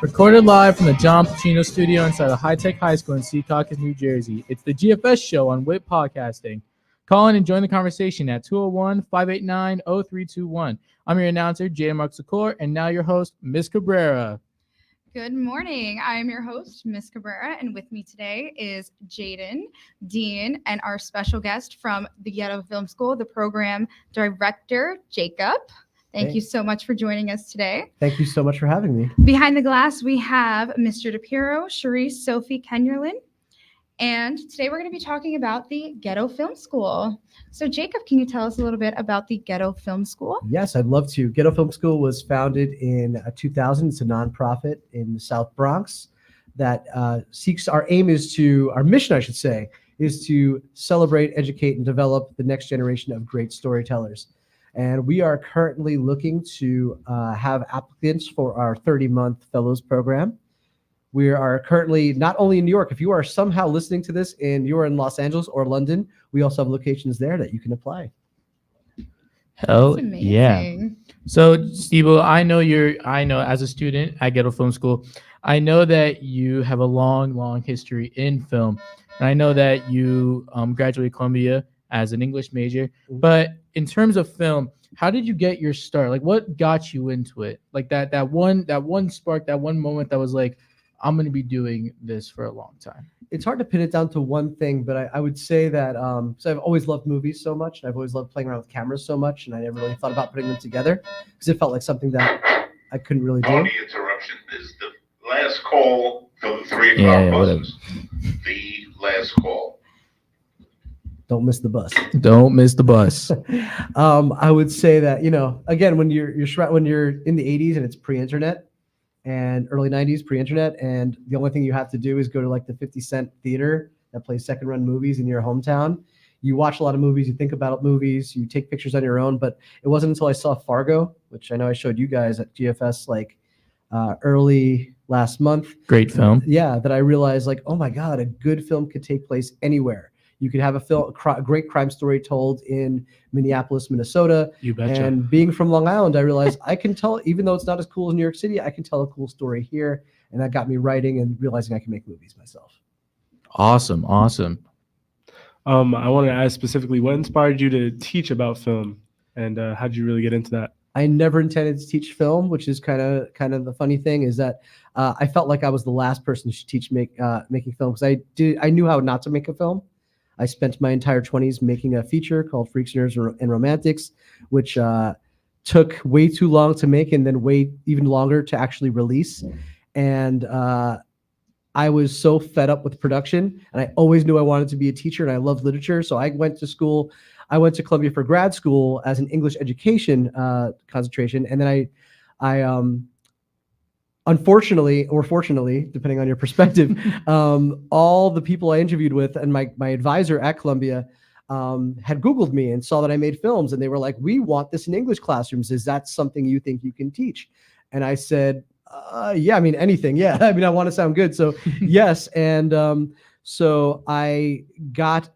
Recorded live from the John Pacino studio inside the high-tech high school in Secaucus, New Jersey. It's the GFS show on WIT Podcasting. Call in and join the conversation at 201-589-0321. I'm your announcer, Jay Mark Secor, and now your host, Miss Cabrera. Good morning. I am your host, Miss Cabrera, and with me today is Jaden, Dean, and our special guest from the Ghetto Film School, the program director, Jacob. Thank you so much for joining us today. Thank you so much for having me. Behind the glass, we have Mr. DePiero, Cherise, Sophie Kenyerlin, and today we're going to be talking about the Ghetto Film School. So Jacob, can you tell us a little bit about the Ghetto Film School? Yes, I'd love to. Ghetto Film School was founded in 2000. It's a nonprofit in the South Bronx that seeks, our mission, I should say, is to celebrate, educate, and develop the next generation of great storytellers. And we are currently looking to have applicants for our 30-month fellows program. We are currently not only in New York. If you are somehow listening to this and you are in Los Angeles or London, we also have locations there that you can apply. Hell yeah. So, Stebel, I know as a student at Ghetto Film School, I know that you have a long history in film. And I know that you graduated Columbia as an English major. But in terms of film, how did you get your start? Like, what got you into it? Like that one spark, that one moment that was like, I'm going to be doing this for a long time. It's hard to pin it down to one thing, but I would say that so I've always loved movies so much, and I've always loved playing around with cameras so much, and I never really thought about putting them together because it felt like something that I couldn't really do. Only interruption is the last call for the 3 o'clock buses. The last call. Don't miss the bus. Don't miss the bus. I would say that, again, when you're in the 80s and it's pre-internet and early 90s pre-internet, and the only thing you have to do is go to like the 50-cent theater that plays second-run movies in your hometown. You watch a lot of movies, you think about movies, you take pictures on your own. But it wasn't until I saw Fargo, which I know I showed you guys at GFS early last month. Great film. Yeah, that I realized oh my God, a good film could take place anywhere. You could have a great crime story told in Minneapolis, Minnesota. You betcha. And being from Long Island, I realized I can tell, even though it's not as cool as New York City, I can tell a cool story here. And that got me writing and realizing I can make movies myself. Awesome. I want to ask specifically, what inspired you to teach about film, and how did you really get into that? I never intended to teach film, which is kind of the funny thing is that I felt like I was the last person to teach making film, because I knew how not to make a film. I spent my entire 20s making a feature called Freaks, Nerds, and Romantics, which took way too long to make and then way even longer to actually release. And I was so fed up with production, and I always knew I wanted to be a teacher, and I loved literature. So I went to school. I went to Columbia for grad school as an English education concentration. And then I unfortunately, or fortunately, depending on your perspective, all the people I interviewed with and my advisor at Columbia had Googled me and saw that I made films. And they were like, we want this in English classrooms. Is that something you think you can teach? And I said, yeah, I mean, anything. Yeah. I mean, I want to sound good. So yes. And so I got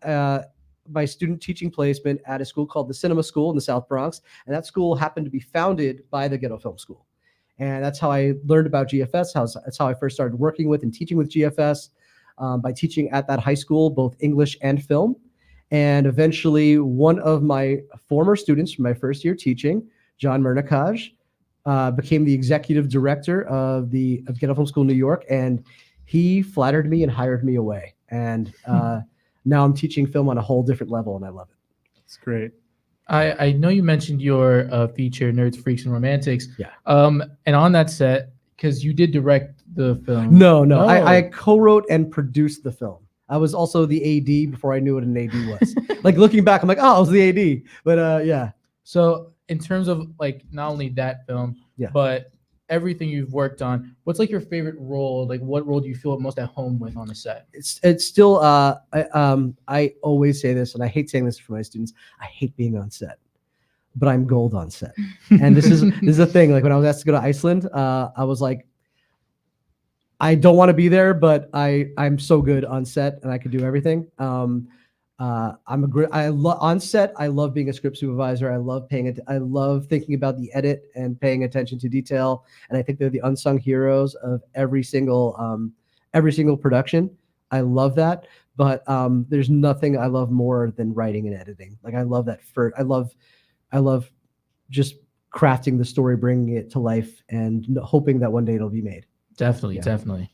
my student teaching placement at a school called the Cinema School in the South Bronx. And that school happened to be founded by the Ghetto Film School. And that's how I learned about GFS. That's how I first started working with and teaching with GFS, by teaching at that high school, both English and film. And eventually one of my former students from my first year teaching, John Mernikaj, became the executive director of Ghetto Film School New York. And he flattered me and hired me away. And now I'm teaching film on a whole different level, and I love it. It's great. I know you mentioned your feature, Nerds, Freaks, and Romantics. Yeah. And on that set, because you did direct the film. No. Oh. I co-wrote and produced the film. I was also the AD before I knew what an AD was. Looking back, I'm like, oh, I was the AD. But yeah. So in terms of not only that film, but everything you've worked on, what's your favorite role? What role do you feel most at home with on the set? It's still I always say this, and I hate saying this for my students. I hate being on set, but I'm gold on set. And this is the thing. When I was asked to go to Iceland, I was like, I don't want to be there, but I'm so good on set and I could do everything. On set. I love being a script supervisor. I love paying it. I love thinking about the edit and paying attention to detail. And I think they're the unsung heroes of every single production. I love that. But there's nothing I love more than writing and editing. Like I love that. I love just crafting the story, bringing it to life, and hoping that one day it'll be made. Definitely, definitely.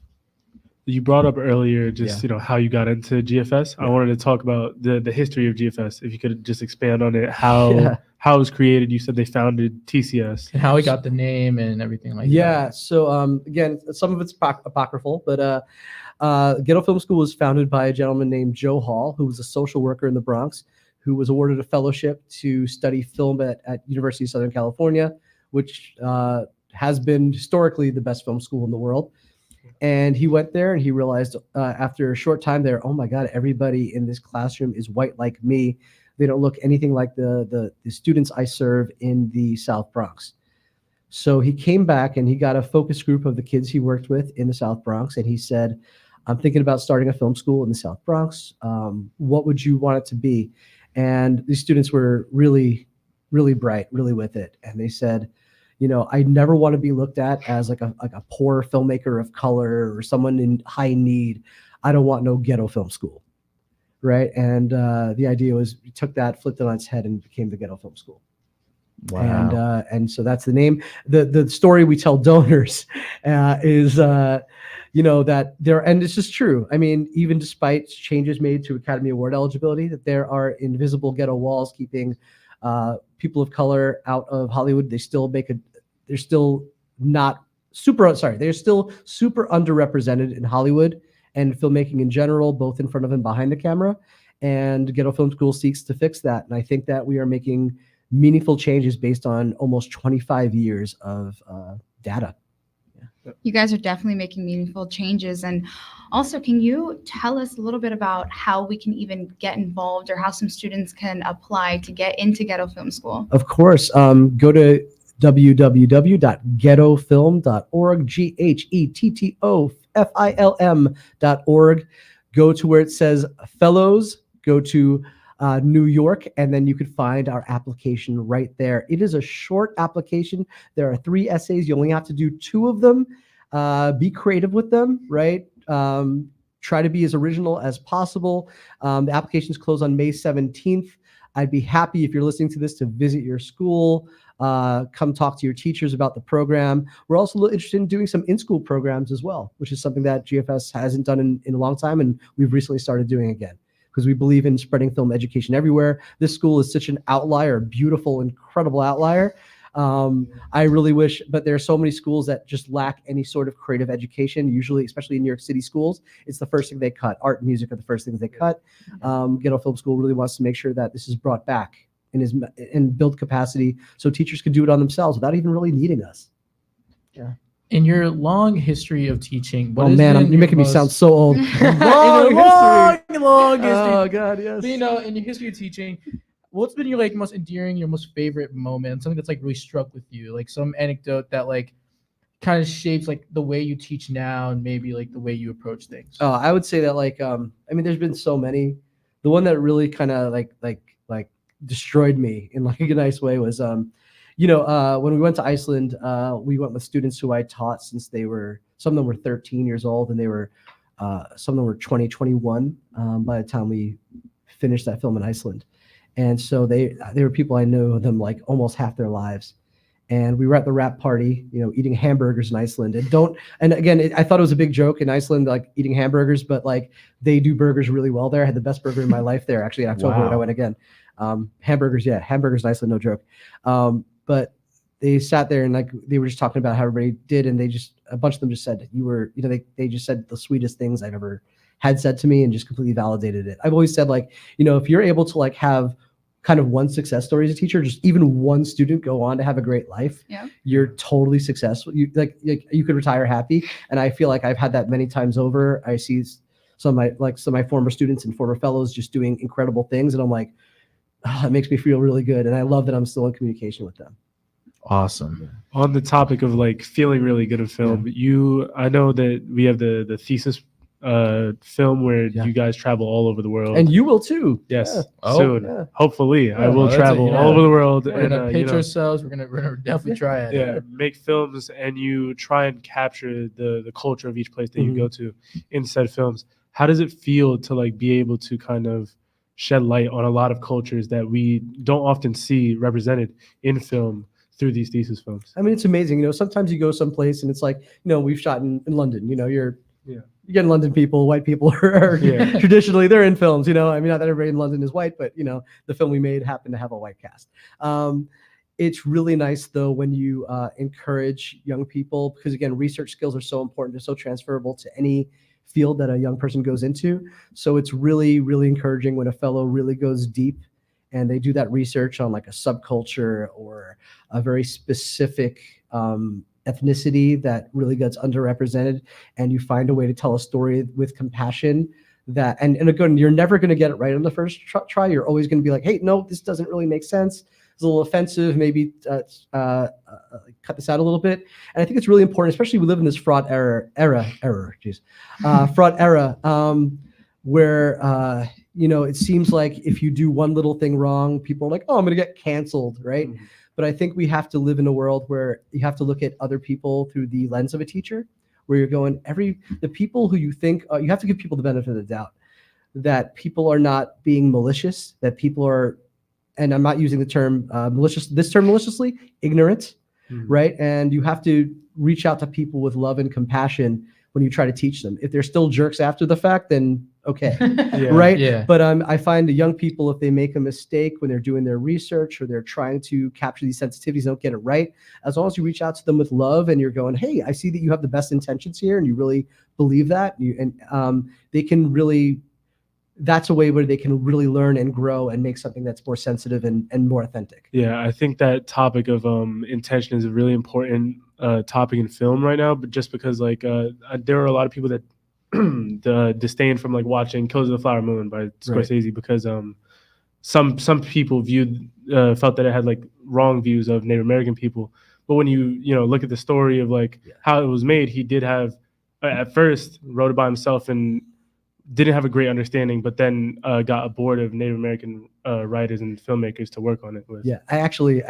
You brought up earlier just how you got into GFS. I wanted to talk about the history of GFS. If you could just expand on it, how it was created. You said they founded TCS and how it got the name and everything like that. Yeah. So again, some of it's apocryphal, but Ghetto Film School was founded by a gentleman named Joe Hall, who was a social worker in the Bronx, who was awarded a fellowship to study film at University of Southern California, which has been historically the best film school in the world. And he went there and he realized after a short time there, oh my God, everybody in this classroom is white like me. They don't look anything like the students I serve in the South Bronx. So he came back and he got a focus group of the kids he worked with in the South Bronx. And he said, I'm thinking about starting a film school in the South Bronx. What would you want it to be? And these students were really, really bright, really with it. And they said, I never want to be looked at as like a poor filmmaker of color or someone in high need. I don't want no ghetto film school, right? And the idea was we took that, flipped it on its head, and became the Ghetto Film School. Wow. And so that's the name. The story we tell donors is that there, and this is true. I mean, even despite changes made to Academy Award eligibility, that there are invisible ghetto walls keeping people of color out of Hollywood. They're still super underrepresented in Hollywood and filmmaking in general, both in front of and behind the camera. And Ghetto Film School seeks to fix that. And I think that we are making meaningful changes based on almost 25 years of data. You guys are definitely making meaningful changes. And also, can you tell us a little bit about how we can even get involved or how some students can apply to get into Ghetto Film School? Of course. Go to www.ghettofilm.org, GHETTOFILM.org. Go to where it says fellows, go to New York, and then you could find our application right there. It is a short application. There are 3 essays. You only have to do 2 of them. Be creative with them, right? Try to be as original as possible. The applications close on May 17th. I'd be happy if you're listening to this to visit your school. Come talk to your teachers about the program. We're also interested in doing some in-school programs as well, which is something that GFS hasn't done in a long time, and we've recently started doing again because we believe in spreading film education everywhere. This school is such an outlier, beautiful, incredible outlier. I really wish, but there are so many schools that just lack any sort of creative education, usually, especially in New York City schools. It's the first thing they cut. Art and music are the first things they cut. Ghetto Film School really wants to make sure that this is brought back and build capacity so teachers could do it on themselves without even really needing us. Yeah. In your long history of teaching, you're making me sound so old. long history. Oh God, yes. But, in your history of teaching, what's been your most endearing, your most favorite moment, something that's really struck with you, like some anecdote that kind of shapes the way you teach now and maybe the way you approach things? Oh, I would say that there's been so many. The one that really kind of destroyed me in a nice way was when we went to Iceland, we went with students who I taught since some of them were 13 years old, and some of them were 20, 21 by the time we finished that film in Iceland. And so they were people I knew them almost half their lives. And we were at the wrap party, eating hamburgers in Iceland. And again, I thought it was a big joke in Iceland, eating hamburgers, but they do burgers really well there. I had the best burger in my life there, actually, in October when I went again. Hamburgers in Iceland, no joke. But they sat there and they were just talking about how everybody did, and a bunch of them just said they just said the sweetest things I've ever had said to me and just completely validated it. I've always said if you're able to have kind of one success story as a teacher, just even one student go on to have a great life, you're totally successful. You could retire happy. And I feel like I've had that many times over. I see some of my former students and former fellows just doing incredible things, and I'm like, oh, it makes me feel really good. And I love that I'm still in communication with them. Awesome. On the topic of feeling really good at film, I know that we have the thesis film where you guys travel all over the world. And you will too. Yes, Oh, soon. yeah. Hopefully, I will that's travel all over the world. We're gonna and pitch you know, ourselves. We're gonna definitely try it. yeah, make films, and you try and capture the culture of each place that you go to in said films. How does it feel to like be able to kind of shed light on a lot of cultures that we don't often see represented in film through these thesis films? I mean, it's amazing. You know, sometimes you go someplace and it's like, you know, we've shot in London. You know, you get London people, white people are traditionally they're in films. You know, I mean, not that everybody in London is white, but you know, the film we made happened to have a white cast. It's really nice though when you encourage young people, because again, research skills are so important. They're so transferable to any field that a young person goes into. So it's really, really encouraging when a fellow really goes deep and they do that research on like a subculture or a very specific ethnicity that really gets underrepresented, and you find a way to tell a story with compassion that, and again, you're never going to get it right on the first try. You're always going to be like, hey, no, this doesn't really make sense. It's a little offensive. Maybe cut this out a little bit. And I think it's really important, especially we live in this fraud era, where, you know, it seems like if you do one little thing wrong, people are like, oh, I'm going to get canceled, right? Mm-hmm. But I think we have to live in a world where you have to look at other people through the lens of a teacher, where you're going, the people who you think, you have to give people the benefit of the doubt, that people are not being malicious, that people are, and I'm not using the term maliciously, ignorant, right? And you have to reach out to people with love and compassion when you try to teach them. If they're still jerks after the fact, then okay, right? Yeah. But I find the young people, if they make a mistake when they're doing their research or they're trying to capture these sensitivities, don't get it right, as long as you reach out to them with love and you're going, hey, I see that you have the best intentions here and you really believe that, they can really, that's a way where they can really learn and grow and make something that's more sensitive and more authentic. Yeah, I think that topic of intention is a really important topic in film right now, but just because like there are a lot of people that disdain from like watching Killers of the Flower Moon by Scorsese, right, because some people felt that it had like wrong views of Native American people. But when you look at the story of like how it was made, he did have at first wrote it by himself and didn't have a great understanding, but then got a board of Native American writers and filmmakers to work on it with. Yeah, I actually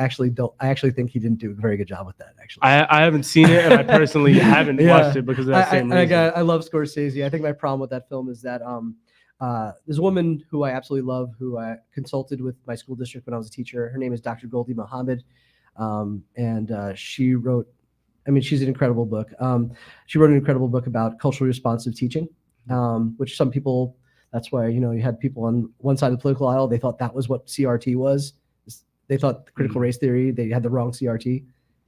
think he didn't do a very good job with that. Actually, I haven't seen it, and I personally haven't watched it because of that same reason. I love Scorsese. I think my problem with that film is that there's a woman who I absolutely love, who I consulted with my school district when I was a teacher. Her name is Dr. Goldie Mohammed, and she wrote, I mean, she's an incredible book. She wrote an incredible book about culturally responsive teaching. Which some people, that's why, you had people on one side of the political aisle, they thought that was what CRT was. They thought the critical race theory, they had the wrong CRT,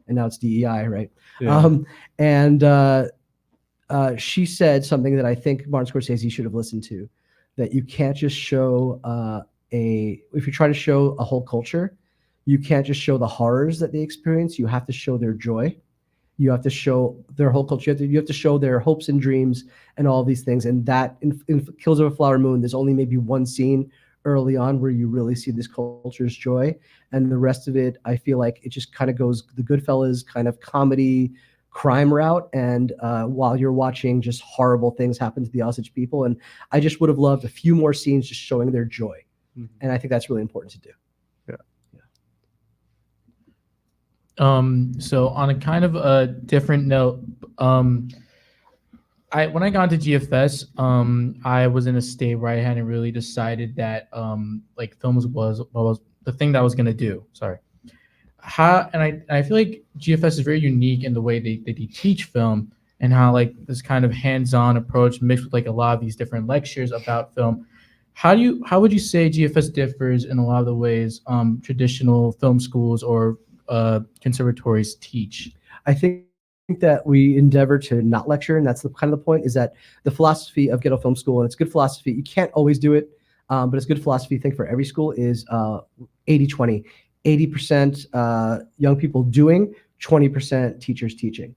and now it's DEI, right? Yeah. She said something that I think Martin Scorsese should have listened to, that you can't just show if you try to show a whole culture, you can't just show the horrors that they experience, you have to show their joy. You have to show their whole culture. You have to show their hopes and dreams and all these things. And that in Killers of a Flower Moon, there's only maybe one scene early on where you really see this culture's joy. And the rest of it, I feel like it just kind of goes the Goodfellas kind of comedy crime route. And while you're watching just horrible things happen to the Osage people. And I just would have loved a few more scenes just showing their joy. Mm-hmm. And I think that's really important to do. So on a kind of a different note, when I got into GFS, I was in a state where I hadn't really decided that like films was the thing that I was gonna do. Sorry. I feel like GFS is very unique in the way they teach film, and how like this kind of hands-on approach mixed with like a lot of these different lectures about film. How would you say GFS differs in a lot of the ways traditional film schools or conservatories teach? I think that we endeavor to not lecture, and that's the kind of the point, is that the philosophy of Ghetto Film School, and it's good philosophy, you can't always do it, but it's good philosophy, I think, for every school, is 80-20. 80% young people doing, 20% teachers teaching,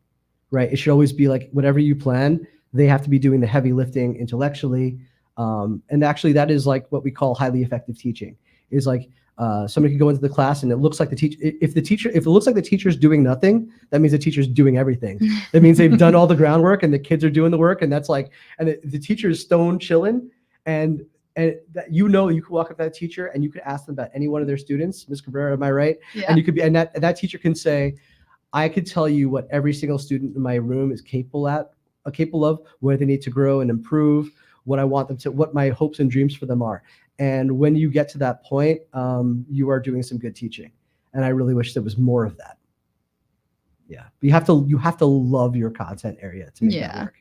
right? It should always be like whatever you plan, they have to be doing the heavy lifting intellectually, and actually that is like what we call highly effective teaching, is like Somebody could go into the class and it looks like if it looks like the teacher's doing nothing, that means the teacher's doing everything. That means they've done all the groundwork and the kids are doing the work, and that's like, and the teacher is stone chilling, and that, you could walk up to that teacher and you could ask them about any one of their students. Ms. Cabrera, am I right? Yeah. And you could be, and that teacher can say, I could tell you what every single student in my room is capable of, where they need to grow and improve, what I want them to, what my hopes and dreams for them are. And when you get to that point, you are doing some good teaching. And I really wish there was more of that. Yeah. But you have to love your content area to make that work.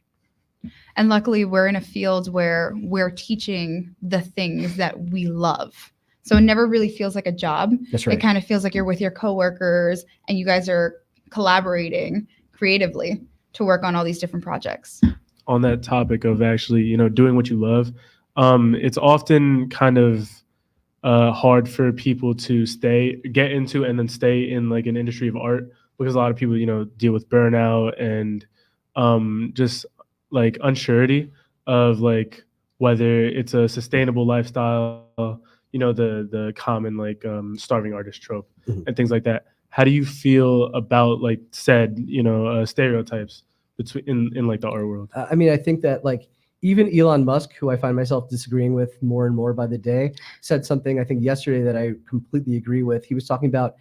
And luckily we're in a field where we're teaching the things that we love. So it never really feels like a job. That's right. It kind of feels like you're with your coworkers and you guys are collaborating creatively to work on all these different projects. On that topic of actually, doing what you love, it's often kind of hard for people to get into and then stay in like an industry of art, because a lot of people, deal with burnout and just like unsurety of like whether it's a sustainable lifestyle, the common like starving artist trope and things like that. How do you feel about like said, stereotypes in like the art world? I mean, I think that like even Elon Musk, who I find myself disagreeing with more and more by the day, said something I think yesterday that I completely agree with. He was talking about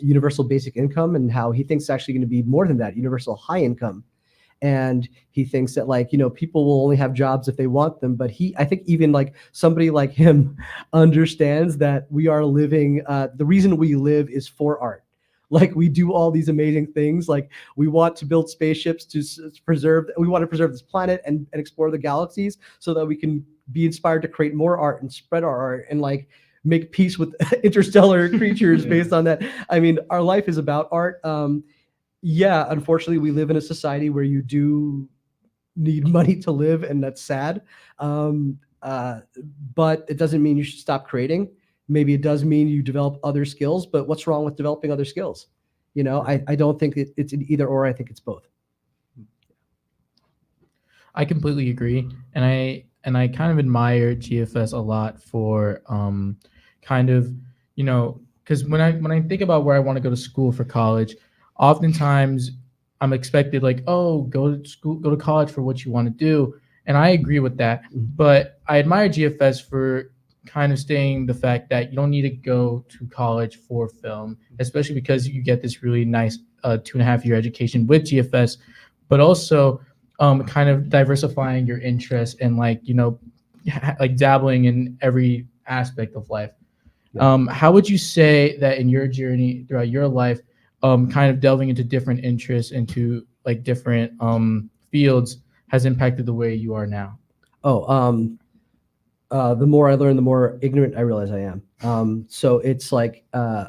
universal basic income and how he thinks it's actually going to be more than that, universal high income. And he thinks that like, people will only have jobs if they want them. But I think even like somebody like him understands that we are living, the reason we live is for art. Like we do all these amazing things. Like we want to build spaceships we want to preserve this planet and explore the galaxies so that we can be inspired to create more art and spread our art and like make peace with interstellar creatures based on that. I mean, our life is about art. Yeah, unfortunately, we live in a society where you do need money to live, and that's sad. But it doesn't mean you should stop creating. Maybe it does mean you develop other skills, but what's wrong with developing other skills? I don't think it's an either or. I think it's both. I completely agree, and I kind of admire GFS a lot for kind of because when I think about where I want to go to school for college, oftentimes I'm expected like, oh, go to college for what you want to do, and I agree with that. But I admire GFS for kind of stating the fact that you don't need to go to college for film, especially because you get this really nice 2.5-year education with GFS, but also kind of diversifying your interests and like like dabbling in every aspect of life. How would you say that in your journey throughout your life, kind of delving into different interests, into like different fields, has impacted the way you are now? The more I learn, the more ignorant I realize I am. So it's like I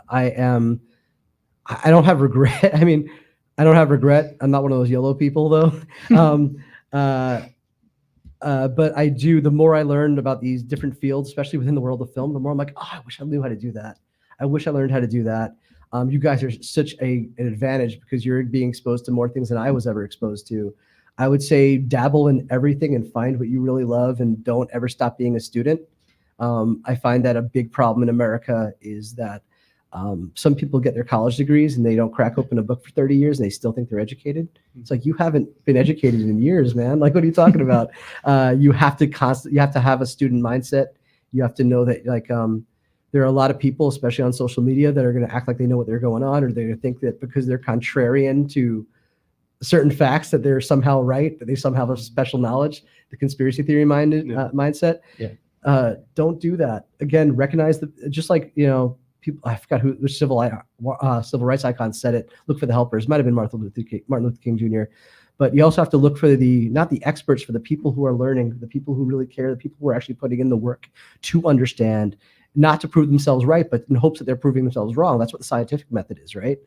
don't have regret. I mean, I don't have regret. I'm not one of those YOLO people though. But I do. The more I learned about these different fields, especially within the world of film, the more I'm like, oh, I wish I knew how to do that. I wish I learned how to do that. You guys are such an advantage because you're being exposed to more things than I was ever exposed to. I would say dabble in everything and find what you really love and don't ever stop being a student. I find that a big problem in America is that some people get their college degrees and they don't crack open a book for 30 years and they still think they're educated. It's like, you haven't been educated in years, man. Like, what are you talking about? You have to have a student mindset. You have to know that like, there are a lot of people, especially on social media, that are going to act like they know what they're going on, or they're going to think that because they're contrarian to certain facts that they're somehow right, that they somehow have special knowledge, the conspiracy theory mindset. Yeah. Don't do that. Again, recognize just like, people, I forgot which civil rights icon said it, look for the helpers. Might have been Martin Luther King Jr. But you also have to look for not the experts, for the people who are learning, the people who really care, the people who are actually putting in the work to understand, not to prove themselves right, but in hopes that they're proving themselves wrong. That's what the scientific method is, right?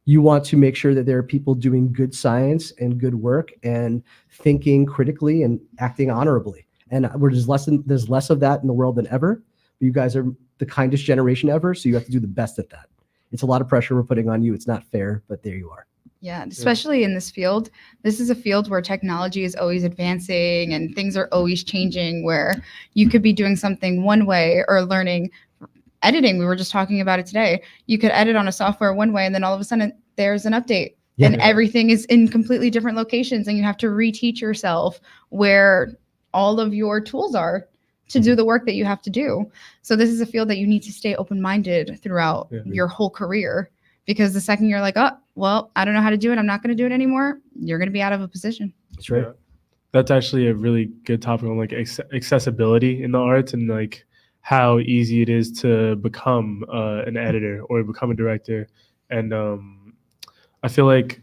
You want to make sure that there are people doing good science and good work and thinking critically and acting honorably. And there's less of that in the world than ever. You guys are the kindest generation ever, so you have to do the best at that. It's a lot of pressure we're putting on you. It's not fair, but there you are. Yeah, especially in this field. This is a field where technology is always advancing and things are always changing, where you could be doing something one way or learning editing. We were just talking about it today. You could edit on a software one way, and then all of a sudden there's an update. Yeah. And everything is in completely different locations, and you have to reteach yourself where all of your tools are to do the work that you have to do. So this is a field that you need to stay open-minded throughout your whole career, because the second you're like, oh, well, I don't know how to do it, I'm not going to do it anymore, you're going to be out of a position. That's right. Yeah. That's actually a really good topic on like accessibility in the arts, and like how easy it is to become an editor or become a director. And I feel like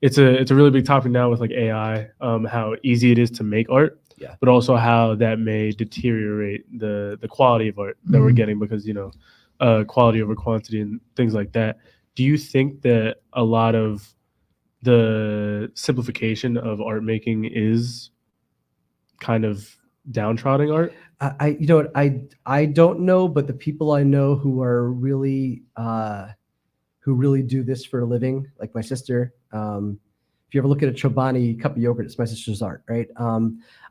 it's a really big topic now with like AI, how easy it is to make art, but also how that may deteriorate the quality of art that we're getting, because, you know, quality over quantity and things like that. Do you think that a lot of the simplification of art making is kind of downtrodden art? You know what, I don't know, but the people I know who are really who really do this for a living, like my sister. If you ever look at a Chobani cup of yogurt, it's my sister's art, right? I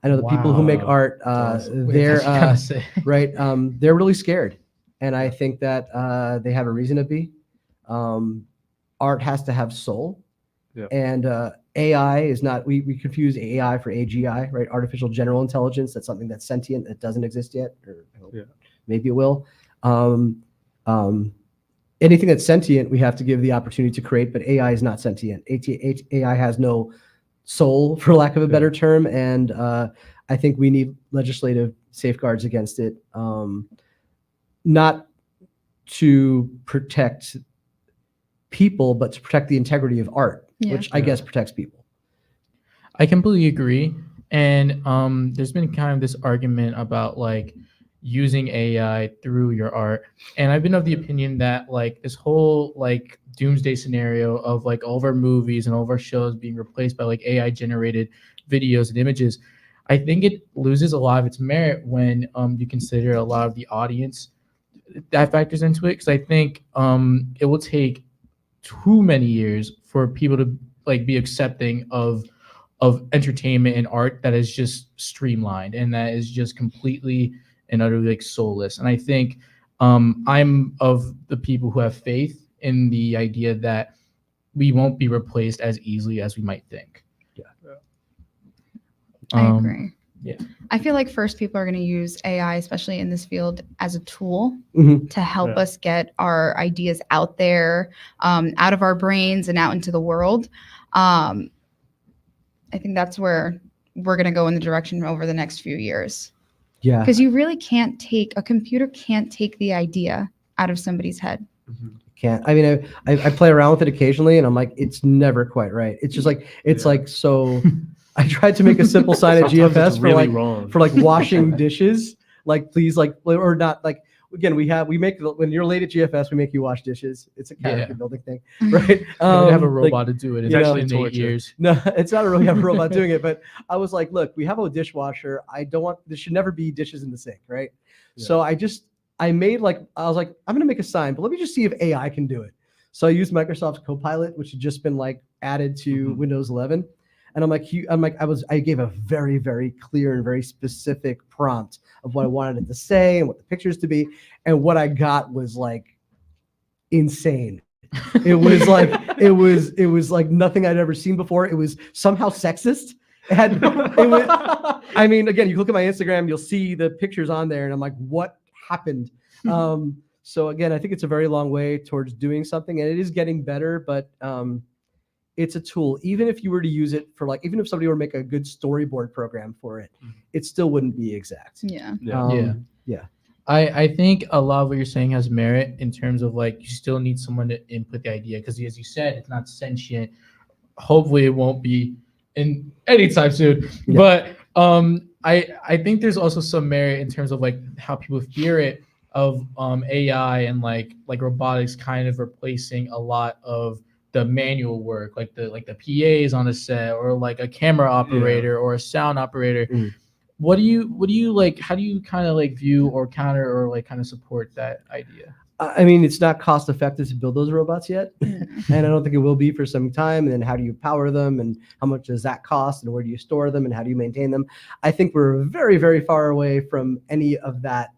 know the people who make art, they're right. They're really scared, and I think that they have a reason to be. Art has to have soul, and AI is not. We confuse AI for AGI, right? Artificial general intelligence. That's something that's sentient that doesn't exist yet, or maybe it will. Anything that's sentient, we have to give the opportunity to create, but AI is not sentient. AI has no soul, for lack of a better term, and I think we need legislative safeguards against it, not to protect people, but to protect the integrity of art, which I guess protects people. I completely agree. And there's been kind of this argument about like using AI through your art. And I've been of the opinion that like this whole like doomsday scenario of like all of our movies and all of our shows being replaced by like AI generated videos and images, I think it loses a lot of its merit when you consider a lot of the audience that factors into it. Because I think it will take too many years for people to like be accepting of entertainment and art that is just streamlined and that is just completely and utterly like soulless. And I think I'm of the people who have faith in the idea that we won't be replaced as easily as we might think. I agree. Yeah. I feel like first people are going to use AI, especially in this field, as a tool to help us get our ideas out there, out of our brains and out into the world. I think that's where we're going to go in the direction over the next few years. Yeah. Because you really can't a computer can't take the idea out of somebody's head. Can't. I mean, I play around with it occasionally, and I'm like, it's never quite right. It's just like, it's like so. I tried to make a simple sign at GFS for like washing dishes. Like, please, like, or not, like, again, we make, when you're late at GFS, we make you wash dishes. It's a character building thing, right? We have a robot to do it. It's actually in 8 years. No, it's not really have a robot doing it, but I was like, look, we have a dishwasher. There should never be dishes in the sink, right? So I made like, I was like, I'm going to make a sign, but let me just see if AI can do it. So I used Microsoft's Copilot, which had just been like added to Windows 11. And I gave a very, very clear and very specific prompt of what I wanted it to say and what the pictures to be. And what I got was like insane. It was like, it was like nothing I'd ever seen before. It was somehow sexist. I mean, again, you look at my Instagram, you'll see the pictures on there and I'm like, what happened? So again, I think it's a very long way towards doing something, and it is getting better, but it's a tool. Even if you were to use it for like, even if somebody were to make a good storyboard program for it, it still wouldn't be exact. I think a lot of what you're saying has merit in terms of like, you still need someone to input the idea. Cause as you said, it's not sentient. Hopefully it won't be in anytime soon, but I think there's also some merit in terms of like how people fear it of AI and like robotics kind of replacing a lot of the manual work, like the PAs on a set, or like a camera operator or a sound operator. What do you like? How do you kind of like view or counter or like kind of support that idea? I mean, it's not cost effective to build those robots yet, and I don't think it will be for some time. And then how do you power them, and how much does that cost, and where do you store them, and how do you maintain them? I think we're very, very far away from any of that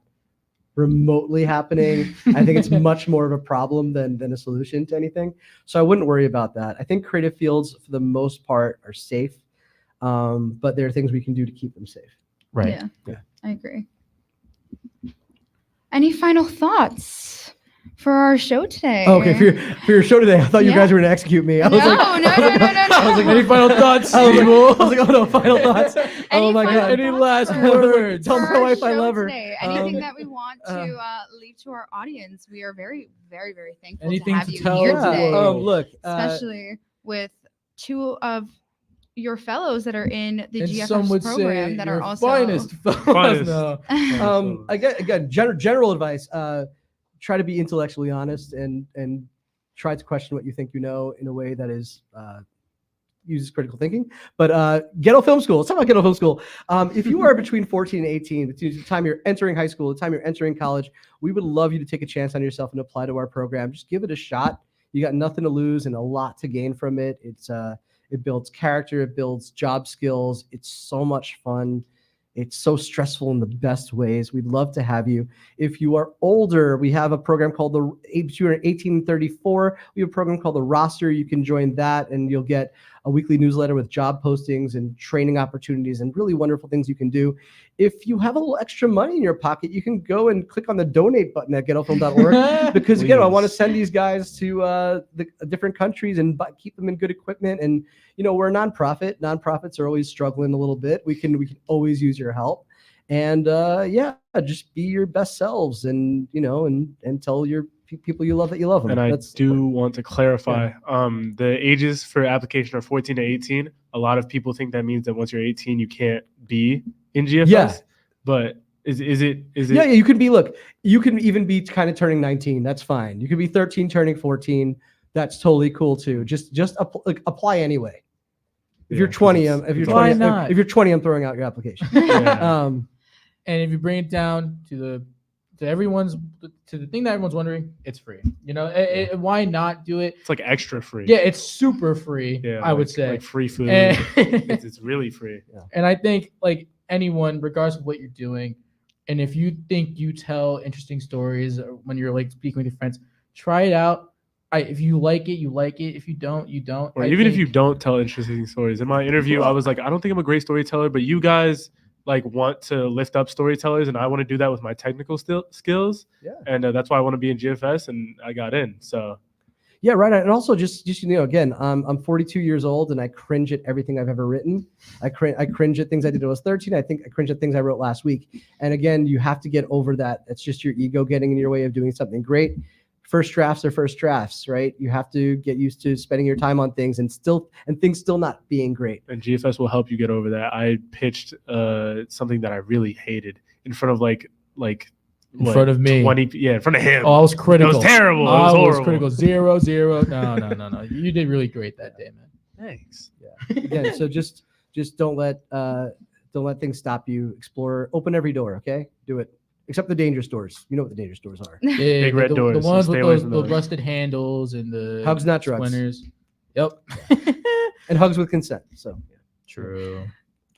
remotely happening. I think it's much more of a problem than a solution to anything. So I wouldn't worry about that. I think creative fields, for the most part, are safe, but there are things we can do to keep them safe. Right. Yeah. I agree. Any final thoughts for our show today? Oh, okay, for your show today, I thought you guys were going to execute me. I was No. I was like, Any final thoughts, I was like, Stebel? oh no, final thoughts. Oh my final God. Any thoughts last for- words? Tell for my our wife I show love her. today? Anything that we want to leave to our audience? We are very, very, very thankful Anything to have to you tell here the today, world? Look, especially with two of your fellows that are in the And GFS some would program say that your are also finest fellows. Finest. No. again, general advice: try to be intellectually honest and try to question what you think you know in a way that is uses critical thinking. But Ghetto Film School. Let's talk about Ghetto Film School. If you are between 14 and 18, between the time you're entering high school, the time you're entering college, we would love you to take a chance on yourself and apply to our program. Just give it a shot. You got nothing to lose and a lot to gain from it. It builds character. It builds job skills. It's so much fun. It's so stressful in the best ways. We'd love to have you. If you are older, we have a program called if you're 18 and 34, we have a program called the Roster. You can join that and you'll get a weekly newsletter with job postings and training opportunities and really wonderful things you can do. If you have a little extra money in your pocket, you can go and click on the donate button at ghettofilm.org because again, I want to send these guys to the different countries and keep them in good equipment. And we're a nonprofit. Nonprofits are always struggling a little bit. We can always use your help. And just be your best selves and tell your people you love that you love them. And I do want to clarify, the ages for application are 14 to 18. A lot of people think that means that once you're 18, you can't be in GFS. Yeah. But is it? Yeah, you can be. Look, you can even be kind of turning 19. That's fine. You could be 13 turning 14. That's totally cool too. Just apply anyway. If you're 20, if you're 20, I'm throwing out your application. Yeah. And if you bring it down to the thing that everyone's wondering, it's free. Why not do it? It's like extra free. Yeah, it's super free. Yeah, I would say like free food. And, it's really free. Yeah. and I think like anyone, regardless of what you're doing, and if you think you tell interesting stories when you're like speaking with your friends, try it out. If you like it, you like it. If you don't, you don't. Or even if you don't tell interesting stories. In my interview, I was like, I don't think I'm a great storyteller, but you guys like want to lift up storytellers, and I want to do that with my technical skills. Yeah. And that's why I want to be in GFS, and I got in. So. Yeah, right. And also, just again, I'm 42 years old, and I cringe at everything I've ever written. I cringe at things I did when I was 13. I think I cringe at things I wrote last week. And again, you have to get over that. It's just your ego getting in your way of doing something great. First drafts are first drafts, right? You have to get used to spending your time on things and things still not being great. And GFS will help you get over that. I pitched something that I really hated in front of in front of me. 20, in front of him. Oh, I was critical. It was terrible. It was I was horrible. critical. 0-0. No. You did really great that day, man. Thanks. Yeah. Again, so just don't let things stop you. Explore, open every door. Okay, do it. Except the dangerous doors. You know what the dangerous doors are. Yeah, Big red doors. The ones Stay with away those from the those. rusted handles and the Hugs, not drugs. splinters. Yep. And hugs with consent. So True.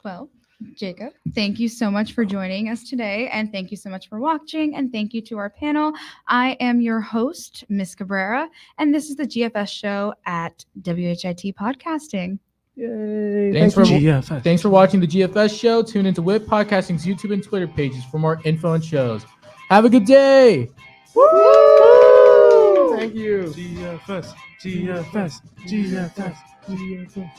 Well, Jacob, thank you so much for joining us today, and thank you so much for watching, and thank you to our panel. I am your host, Miss Cabrera, and this is the GFS show at WHIT Podcasting. yay! Thanks for GFS. Thanks for watching the GFS show. Tune into Whip Podcasting's YouTube and Twitter pages for more info and shows. Have a good day. Woo! Thank you. GFS. GFS. GFS. GFS.